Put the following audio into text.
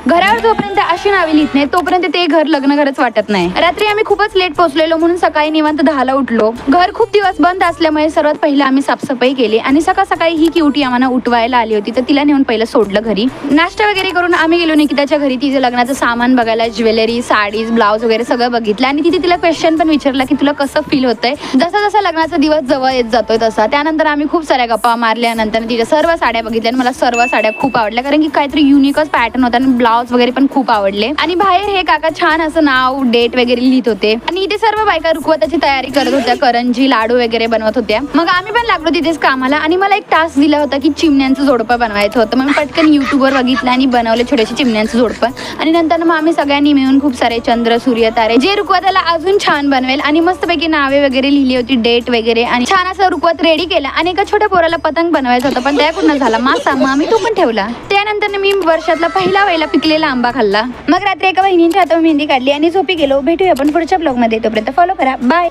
घरावर जोपर्यंत अशी नावे लिहित नाही तोपर्यंत ते घर लग्न घरच वाटत नाही. रात्री आम्ही खूपच लेट पोहोचलेलो म्हणून सकाळी निवांत 10ला उठलो. घर खूप दिवस बंद असल्यामुळे सर्वात पहिला आम्ही साफसफाई केली आणि सकाळ सकाळी ही क्यूटी आम्हाला उठवायला आली होती तर तिला नेऊन पहिलं सोडलं घरी. नाश्ता वगैरे करून आम्ही गेलो निकिताच्या घरी. तिचं लग्नाचं सामान बघायला, ज्वेलरी, साडीज, ब्लाउज वगैरे सगळं बघितलं आणि तिला क्वेश्चन पण विचारला की तुला कसं फील होतंय. जसा जसा लग्नाचा दिवस जवळ येत जातोय तसा. त्यानंतर आम्ही खूप साऱ्या गप्पा मारल्या. नंतर तिच्या सर्व साड्या बघितल्या आणि मला सर्व साड्या खूप आवडल्या कारण की काहीतरी युनिकच पॅटर्न होता आणि ब्लाउज वगैरे पण खूप आवडले. आणि बाहेर हे काका छान असं नाव, डेट वगैरे लिहित होते आणि इथे सर्व बायका रुखवताची तयारी करत होत्या. करंजी, लाडू वगैरे बनवत होत्या. मग आम्ही पण लागलो तिथेच कामाला आणि मला एक टास्क दिला होता की चिमण्यांचं जोडपं बनवायचं होतं. मग पटकन युट्यूबवर बघितलं आणि बनवले छोटेसे चिमण्यांचं जोडपं. आणि नंतर मग आम्ही सगळ्यांनी मिळून खूप सारे चंद्र, सूर्य, तारे जे रुखवताला अजून छान बनवेल आणि मस्तपैकी नावे वगैरे लिहिली होती, डेट वगैरे आणि छान असं रुखवत रेडी केलं. आणि एका छोट्या पोराला पतंग बनवायचा होता पण त्याकडून झाला मासा. मग आम्ही तो पण ठेवला. त्यानंतर मी वर्षातला पहिला पिकलेला आंबा खाल्ला. मग रात्री एका बहिणींच्या हातावर मेहंदी काढली आणि झोपी गेलो. भेटूया आपण पुढच्या ब्लॉगमध्ये. तोपर्यंत फॉलो करा. बाय.